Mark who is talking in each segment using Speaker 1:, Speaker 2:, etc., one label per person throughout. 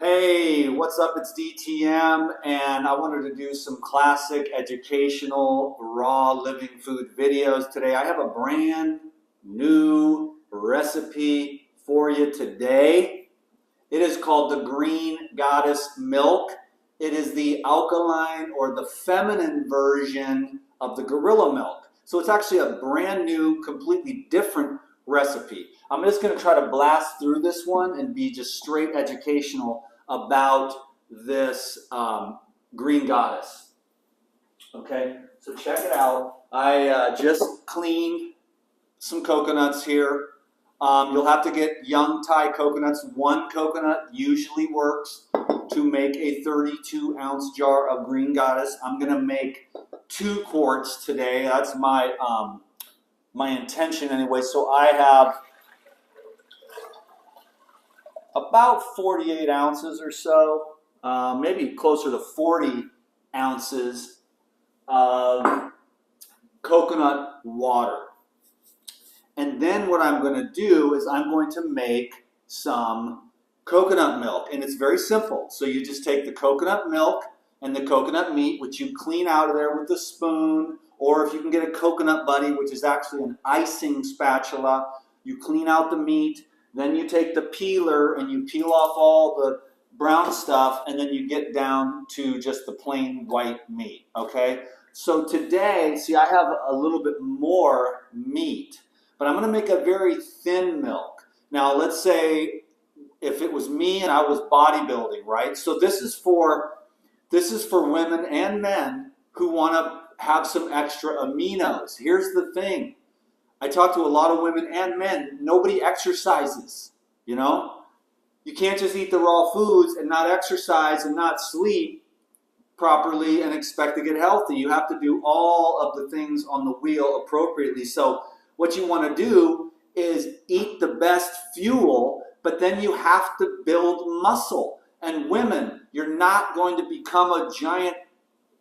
Speaker 1: Hey, what's up? It's DTM, and I wanted to do some classic educational raw living food videos today. I have a brand new recipe for you today. It is called the Green Goddess Milk. It is the alkaline or the feminine version of the gorilla milk. So it's actually a brand new, completely different recipe. I'm just going to try to blast through this one and be just straight educational about this Green Goddess. Okay, so check it out. I just cleaned some coconuts here. You'll have to get young Thai coconuts. One coconut usually works to make a 32-ounce jar of Green Goddess. I'm going to make 2 quarts today. That's my intention anyway. So I have about 48 ounces or so, maybe closer to 40 ounces of coconut water. And then what I'm going to do is I'm going to make some coconut milk. And it's very simple. So you just take the coconut milk and the coconut meat, which you clean out of there with a spoon, or if you can get a coconut buddy, which is actually an icing spatula, you clean out the meat. Then you take the peeler and you peel off all the brown stuff, and then you get down to just the plain white meat, okay? So today, see, I have a little bit more meat, but I'm going to make a very thin milk. Now, let's say if it was me and I was bodybuilding, right? So this is for women and men who want to have some extra aminos. Here's the thing. I talk to a lot of women and men. Nobody exercises, you know? You can't just eat the raw foods and not exercise and not sleep properly and expect to get healthy. You have to do all of the things on the wheel appropriately. So what you want to do is eat the best fuel, but then you have to build muscle. And women, you're not going to become a giant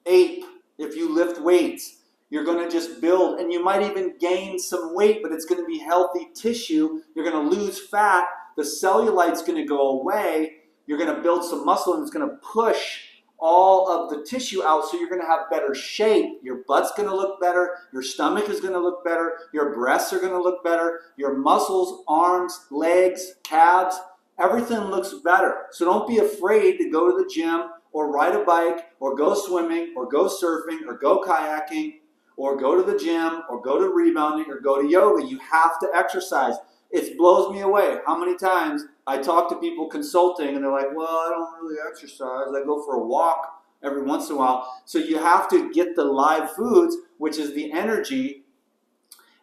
Speaker 1: ape if you lift weights. You're going to just build, and you might even gain some weight, but it's going to be healthy tissue. You're going to lose fat. The cellulite's going to go away. You're going to build some muscle, and it's going to push all of the tissue out, so you're going to have better shape. Your butt's going to look better. Your stomach is going to look better. Your breasts are going to look better. Your muscles, arms, legs, calves, everything looks better. So don't be afraid to go to the gym or ride a bike or go swimming or go surfing or go kayaking, or go to the gym, or go to rebounding, or go to yoga. You have to exercise. It blows me away how many times I talk to people consulting and they're like, well, I don't really exercise. I go for a walk every once in a while. So you have to get the live foods, which is the energy,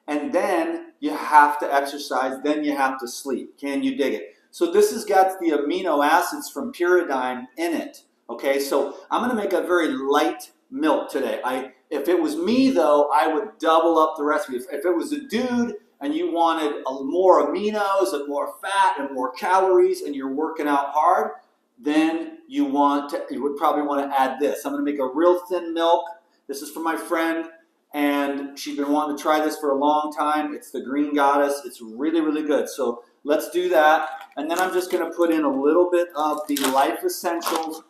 Speaker 1: and then you have to exercise, then you have to sleep. Can you dig it? So this has got the amino acids from pyridine in it. Okay, so I'm going to make a very light milk today. If it was me, though, I would double up the recipe. If it was a dude and you wanted more aminos and more fat and more calories and you're working out hard, then you would probably want to add this. I'm going to make a real thin milk. This is from my friend, and she's been wanting to try this for a long time. It's the Green Goddess. It's really, really good. So let's do that. And then I'm just going to put in a little bit of the Life Essentials,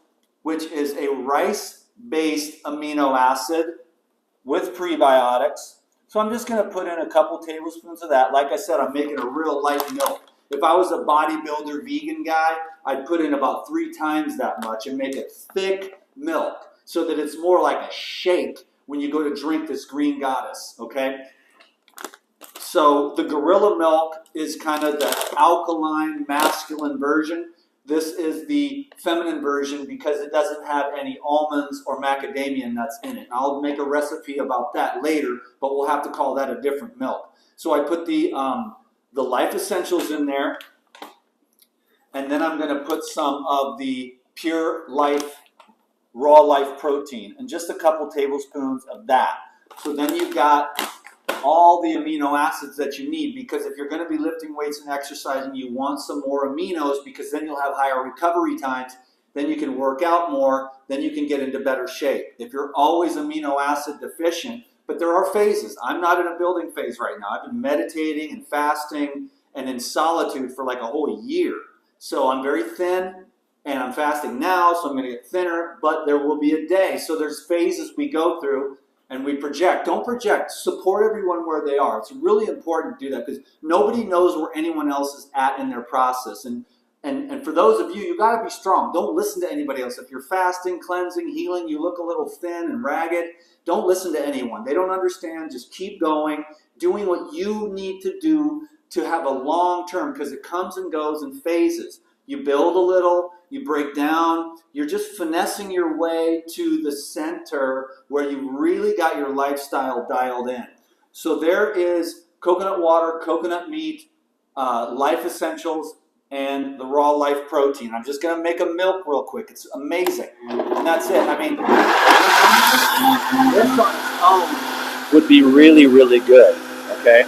Speaker 1: which is a rice-based amino acid with prebiotics. So I'm just going to put in a couple tablespoons of that. Like I said, I'm making a real light milk. If I was a bodybuilder vegan guy, I'd put in about 3 times that much and make it thick milk so that it's more like a shake when you go to drink this Green Goddess, okay? So the gorilla milk is kind of the alkaline, masculine version. This is the feminine version because it doesn't have any almonds or macadamia nuts in it. I'll make a recipe about that later, but we'll have to call that a different milk. So I put the Life Essentials in there, and then I'm going to put some of the Pure Life, Raw Life protein, and just a couple tablespoons of that. So then you've got all the amino acids that you need, because if you're going to be lifting weights and exercising, you want some more aminos, because then you'll have higher recovery times, then you can work out more, then you can get into better shape. If you're always amino acid deficient, but there are phases. I'm not in a building phase right now. I've been meditating and fasting and in solitude for like a whole year. So I'm very thin and I'm fasting now, so I'm going to get thinner, but there will be a day. So there's phases we go through, and we project. Don't project. Support everyone where they are. It's really important to do that because nobody knows where anyone else is at in their process. And for those of you, you got to be strong. Don't listen to anybody else. If you're fasting, cleansing, healing, you look a little thin and ragged, don't listen to anyone. They don't understand. Just keep going, doing what you need to do to have a long term, because it comes and goes in phases. You build a little, you break down, you're just finessing your way to the center where you really got your lifestyle dialed in. So there is coconut water, coconut meat, life essentials, and the raw life protein. I'm just going to make a milk real quick. It's amazing. And that's it. I mean, this on its own would be really, really good. Okay?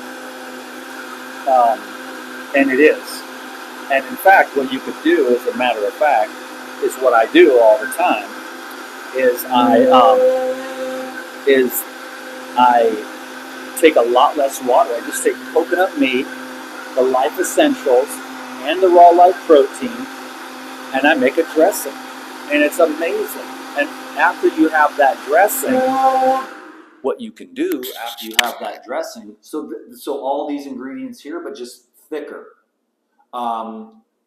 Speaker 1: And it is. And in fact, what you could do, as a matter of fact, is what I do all the time, is I take a lot less water. I just take coconut meat, the life essentials, and the raw life protein, and I make a dressing. And it's amazing. And after you have that dressing, what you can do after you have that dressing, so all these ingredients here, but just thicker.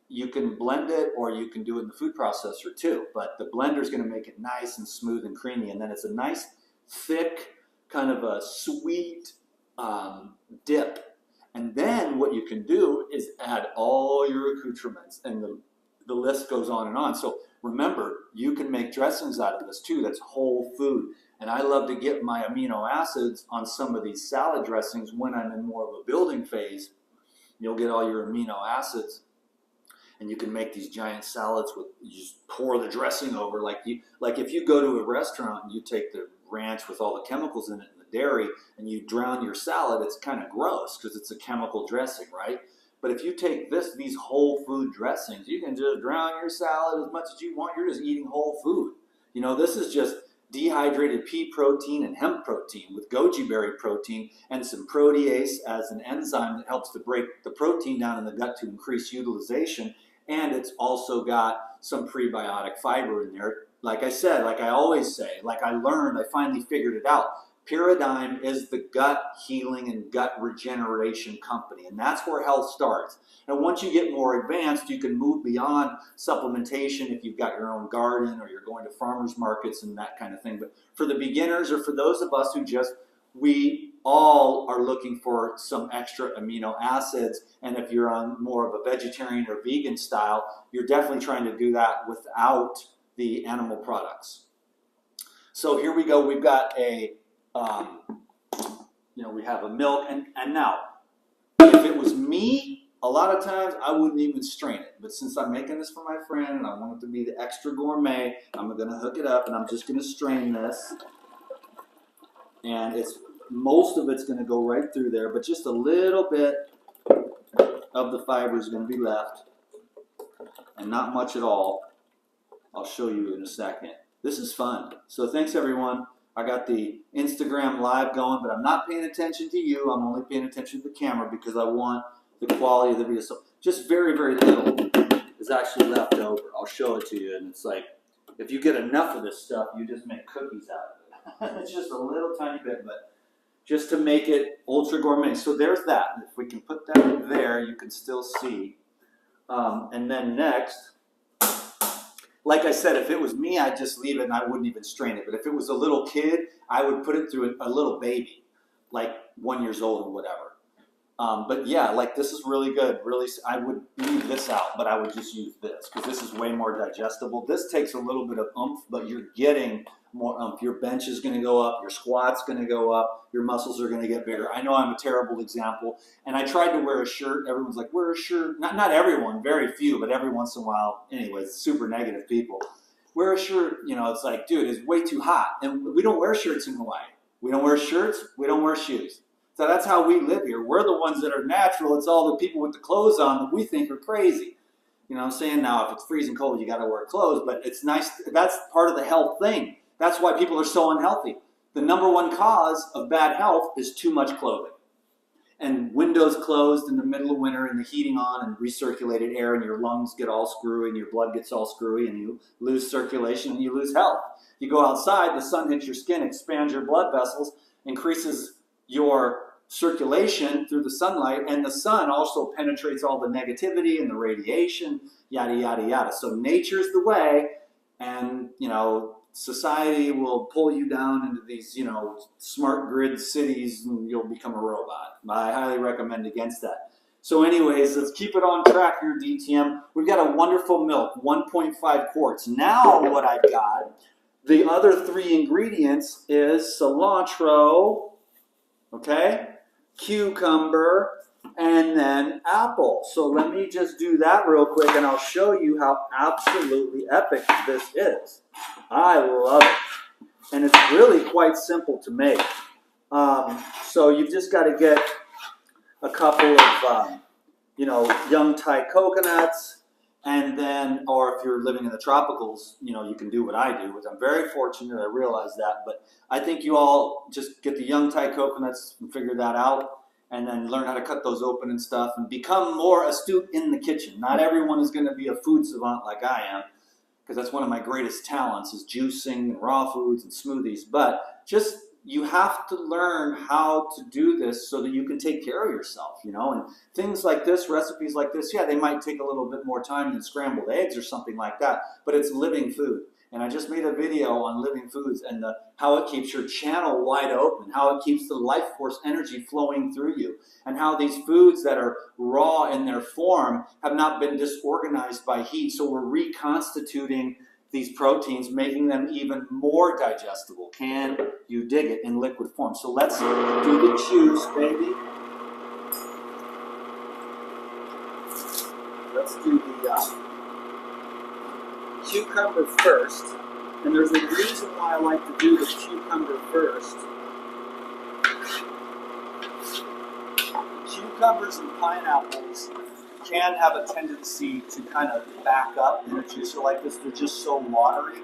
Speaker 1: You can blend it, or you can do it in the food processor too, but the blender is going to make it nice and smooth and creamy, and then it's a nice thick kind of a sweet dip. And then what you can do is add all your accoutrements, and the list goes on and on. So remember, you can make dressings out of this too. That's whole food. And I love to get my amino acids on some of these salad dressings when I'm in more of a building phase. You'll get all your amino acids, and you can make these giant salads with, you just pour the dressing over. Like if you go to a restaurant and you take the ranch with all the chemicals in it and the dairy and you drown your salad, it's kind of gross because it's a chemical dressing, right? But if you take these whole food dressings, you can just drown your salad as much as you want. You're just eating whole food. You know, this is just dehydrated pea protein and hemp protein with goji berry protein and some protease as an enzyme that helps to break the protein down in the gut to increase utilization. And it's also got some prebiotic fiber in there. Like I said, like I always say, like I learned, I finally figured it out. Paradigm is the gut healing and gut regeneration company, and that's where health starts. And once you get more advanced, you can move beyond supplementation if you've got your own garden or you're going to farmers markets and that kind of thing. But for the beginners, or for those of us who we all are looking for some extra amino acids, and if you're on more of a vegetarian or vegan style, you're definitely trying to do that without the animal products. So here we go. We've got a we have a milk, and now, if it was me, a lot of times I wouldn't even strain it. But since I'm making this for my friend and I want it to be the extra gourmet, I'm going to hook it up and I'm just going to strain this. And most of it's going to go right through there, but just a little bit of the fiber is going to be left, and not much at all. I'll show you in a second. This is fun. So thanks, everyone. I got the Instagram live going, but I'm not paying attention to you. I'm only paying attention to the camera because I want the quality of the video. So just very, very little is actually left over. I'll show it to you, and it's like, if you get enough of this stuff, you just make cookies out of it. It's just a little tiny bit, but just to make it ultra gourmet. So there's that. If we can put that there, you can still see. And then next, like I said, if it was me, I'd just leave it and I wouldn't even strain it. But if it was a little kid, I would put it through a little baby, like 1 year old or whatever. But yeah, like this is really good. Really, I would leave this out, but I would just use this because this is way more digestible. This takes a little bit of oomph, but you're getting more oomph. Your bench is going to go up. Your squat's going to go up. Your muscles are going to get bigger. I know I'm a terrible example. And I tried to wear a shirt. Everyone's like, wear a shirt. Not everyone, very few, but every once in a while. Anyways, super negative people. Wear a shirt, it's like, dude, it's way too hot. And we don't wear shirts in Hawaii. We don't wear shirts. We don't wear shoes. So that's how we live here. We're the ones that are natural. It's all the people with the clothes on that we think are crazy. You know what I'm saying? Now, if it's freezing cold, you got to wear clothes. But it's nice. That's part of the health thing. That's why people are so unhealthy. The number one cause of bad health is too much clothing. and windows closed in the middle of winter and the heating on and recirculated air, and your lungs get all screwy and your blood gets all screwy and you lose circulation and you lose health. You go outside, the sun hits your skin, expands your blood vessels, increases your circulation through the sunlight, and the sun also penetrates all the negativity and the radiation, yada, yada, yada. So nature's the way, and, you know, society will pull you down into these, you know, smart grid cities and you'll become a robot. I highly recommend against that. So anyways, let's keep it on track here, DTM. We've got a wonderful milk, 1.5 quarts. Now what I've got, the other 3 ingredients is cilantro, okay, cucumber, and then apple. So let me just do that real quick and I'll show you how absolutely epic this is. I love it. And it's really quite simple to make. So you've just got to get a couple of, you know, young Thai coconuts, and then, or if you're living in the tropicals, you know, you can do what I do, which I'm very fortunate, I realize that, but I think you all just get the young Thai coconuts and figure that out, and then learn how to cut those open and stuff, and become more astute in the kitchen. Not everyone is going to be a food savant like I am, because that's one of my greatest talents, is juicing and raw foods and smoothies, but just, you have to learn how to do this so that you can take care of yourself, you know, and things like this, recipes like this, yeah, they might take a little bit more time than scrambled eggs or something like that, but it's living food. And I just made a video on living foods and how it keeps your channel wide open, how it keeps the life force energy flowing through you, and how these foods that are raw in their form have not been disorganized by heat, so we're reconstituting these proteins, making them even more digestible. Can you dig it in liquid form? So let's do the juice, baby. Let's do the cucumber first. And there's a reason why I like to do the cucumber first. Cucumbers and pineapples can have a tendency to kind of back up in a juicer like this. They're just so watery.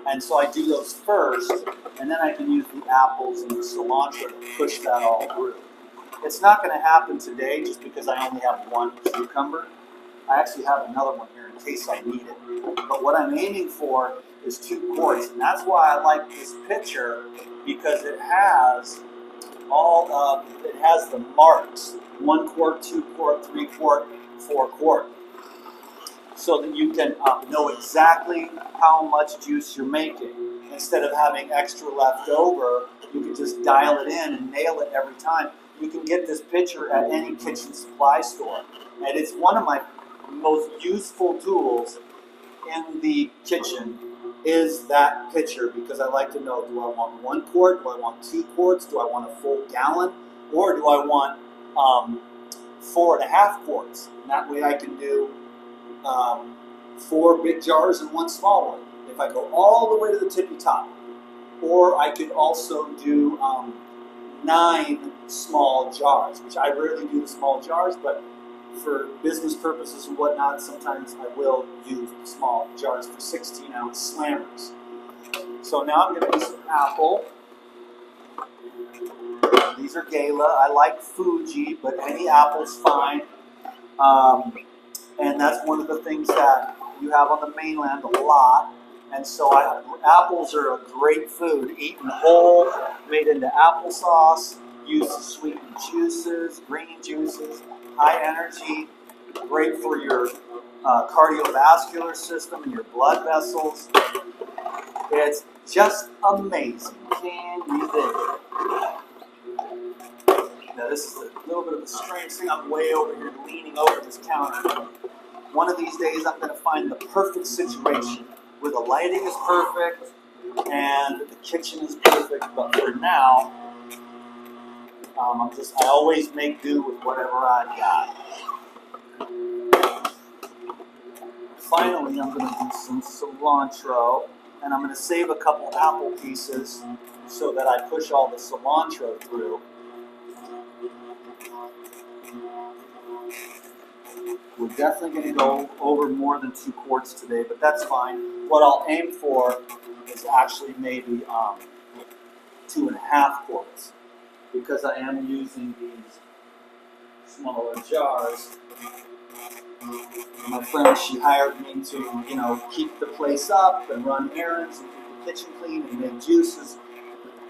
Speaker 1: And so I do those first, and then I can use the apples and the cilantro to push that all through. It's not going to happen today just because I only have 1 cucumber. I actually have another one here in case I need it. But what I'm aiming for is 2 quarts, and that's why I like this picture, because it has it has the marks: 1 quart, 2 quart, 3 quart, 4 quart, so that you can know exactly how much juice you're making. Instead of having extra left over, you can just dial it in and nail it every time. You can get this pitcher at any kitchen supply store, and it's one of my most useful tools in the kitchen is that pitcher, because I like to know, do I want 1 quart, do I want 2 quarts, do I want a full gallon, or do I want 4.5 quarts? And that way I can do 4 big jars and 1 small one, if I go all the way to the tippy top. Or I could also do 9 small jars, which I rarely do the small jars, but for business purposes and whatnot, sometimes I will use the small jars for 16-ounce slammers. So now I'm going to use some apple. These are Gala. I like Fuji, but any apple's fine. And that's one of the things that you have on the mainland a lot. And so apples are a great food, eaten whole, made into applesauce, used to sweeten juices, green juices, high energy, great for your cardiovascular system and your blood vessels. It's just amazing. Can you dig it? Now this is a little bit of a strange thing. I'm way over here leaning over this counter. One of these days I'm going to find the perfect situation where the lighting is perfect and the kitchen is perfect, but for now, I always make do with whatever I got. Finally, I'm going to do some cilantro, and I'm going to save a couple apple pieces so that I push all the cilantro through. We're definitely going to go over more than 2 quarts today, but that's fine. What I'll aim for is actually maybe 2.5 quarts, because I am using these smaller jars. My friend, she hired me to, you know, keep the place up and run errands and keep the kitchen clean and make juices.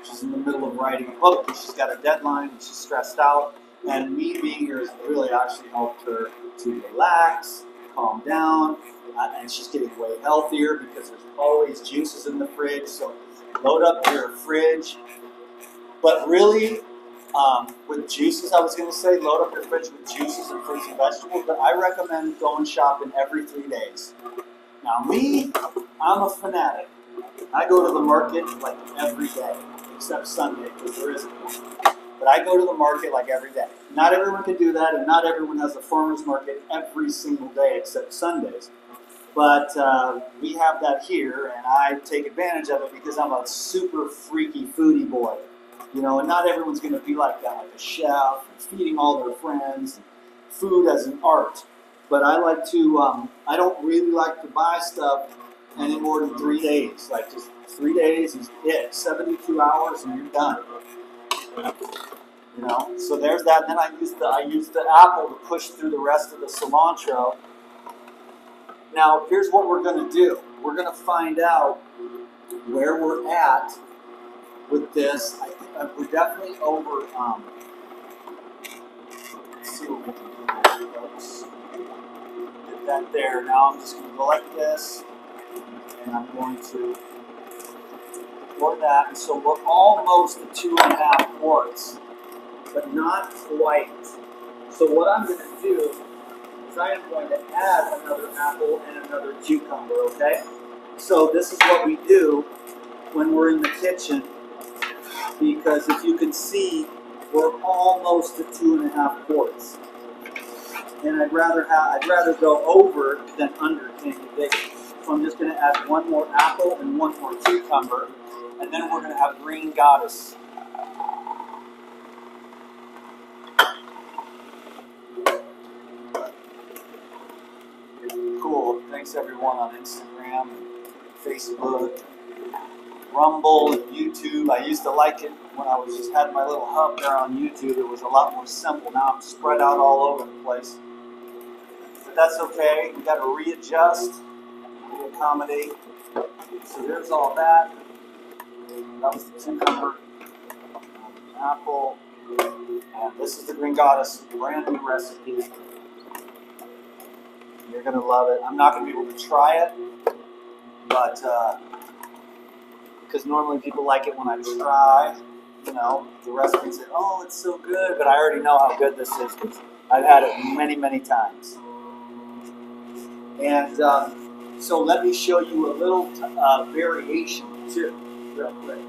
Speaker 1: She's in the middle of writing a book and she's got a deadline and she's stressed out. And me being here has really actually helped her to relax, calm down, and she's getting way healthier because there's always juices in the fridge. So load up your fridge. But really, with juices, I was going to say load up your fridge with juices and fruits and vegetables, but I recommend going shopping every 3 days. Now me, I'm a fanatic. I go to the market like every day, except Sunday, because there isn't one. But I go to the market like every day. Not everyone can do that, and not everyone has a farmer's market every single day except Sundays. But we have that here, and I take advantage of it because I'm a super freaky foodie boy. You know, and not everyone's going to be like that, like a chef, feeding all their friends, and food as an art. But I like to, I don't really like to buy stuff any more than 3 days. Like just 3 days is it, 72 hours and you're done. You know, so there's that. Then I use the apple to push through the rest of the cilantro. Now, here's what we're going to do. We're going to find out where we're at with this. I think we're definitely over. Let's see what we can do here, folks. Get that there. Now I'm just going to go like this, and I'm going to pour that. And so we're almost at 2.5 quarts, but not quite. So what I'm going to do is I am going to add another apple and another cucumber. Okay. So this is what we do when we're in the kitchen. Because if you can see, we're almost at 2.5 quarts, and I'd rather go over than under. Can't you dig it? So I'm just going to add one more apple and one more cucumber, and then we're going to have green goddess. Cool. Thanks everyone on Instagram, Facebook, Rumble, and YouTube. I used to like it when I was just had my little hub there on YouTube. It was a lot more simple. Now I'm spread out all over the place. But that's okay. We got to readjust, reaccommodate. So there's all that. That was the cucumber, apple, and this is the green goddess, brand new recipe. You're gonna love it. I'm not gonna be able to try it, but because normally people like it when I try, you know, the recipe and say, oh, it's so good, but I already know how good this is because I've had it many, many times. And so let me show you a little variation too, real quick.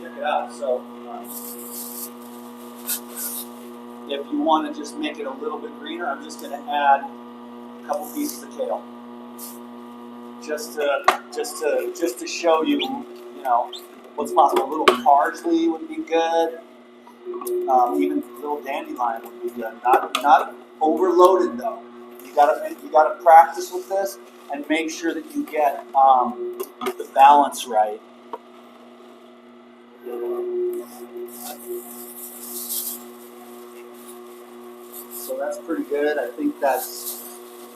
Speaker 1: Check it out. So if you want to just make it a little bit greener, I'm just going to add a couple pieces of kale, just to show you, you know, what's possible. A little parsley would be good. Even a little dandelion would be good. Not overloaded though. You gotta practice with this and make sure that you get the balance right. So that's pretty good. I think that's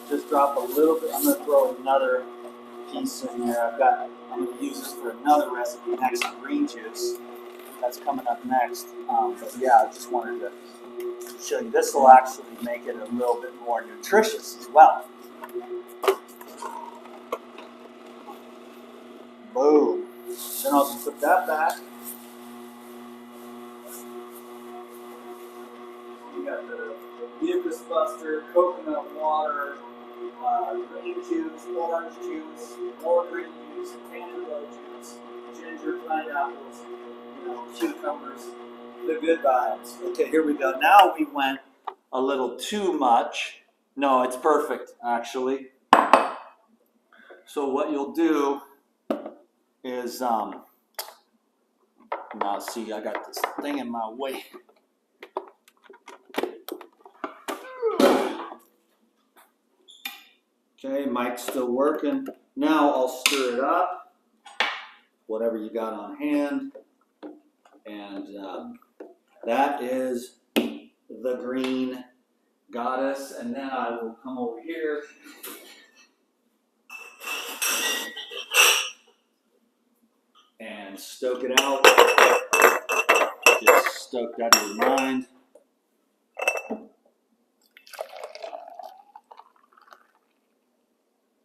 Speaker 1: just drop a little bit. I'm gonna throw another piece in there. I'm gonna use this for another recipe next to green juice. That's coming up next. But yeah, I just wanted to show you. This will actually make it a little bit more nutritious as well. Boom. Then I'll just put that back. You got the mucus buster, coconut water, green juice, orange juice, more green juice, cantaloupe juice, ginger, pineapples, cucumbers, the good vibes. Okay, here we go. Now we went a little too much. No, it's perfect, actually. So what you'll do is, now see, I got this thing in my way. Okay, mic's still working. Now I'll stir it up, whatever you got on hand. And that is the green goddess. And then I will come over here. And stoke it out. Just stoke that in your mind.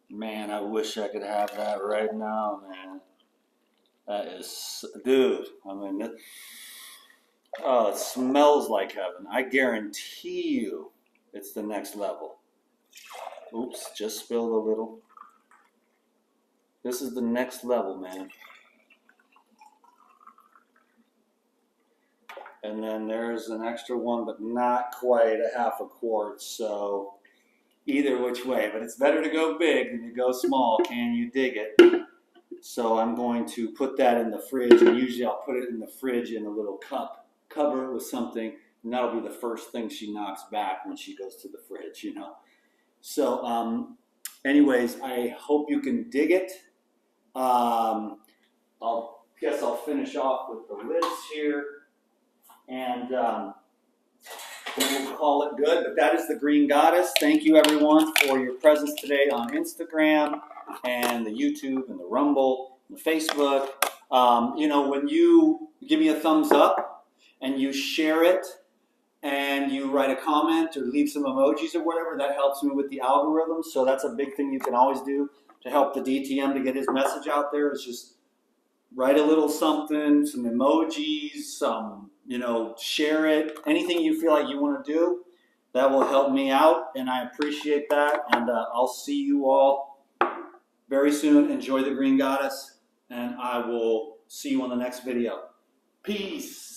Speaker 1: Man, I wish I could have that right now, man. That is, dude, I mean, it smells like heaven. I guarantee you it's the next level. Oops, just spilled a little. This is the next level, man. And then there's an extra one, but not quite a half a quart, so either which way. But it's better to go big than to go small. Can you dig it? So I'm going to put that in the fridge, and usually I'll put it in the fridge in a little cup, cover it with something, and that'll be the first thing she knocks back when she goes to the fridge, you know. So anyways, I hope you can dig it. Guess I'll finish off with the lids here, and we'll call it good. But that is the green goddess. Thank you, everyone, for your presence today on Instagram and the YouTube and the Rumble and the Facebook. You know, when you give me a thumbs up and you share it and you write a comment or leave some emojis or whatever, that helps me with the algorithm. So that's a big thing you can always do to help the DTM to get his message out there, is just write a little something, some emojis, some, you know, share it. Anything you feel like you want to do, that will help me out, and I appreciate that. And I'll see you all very soon. Enjoy the green goddess, and I will see you on the next video. Peace.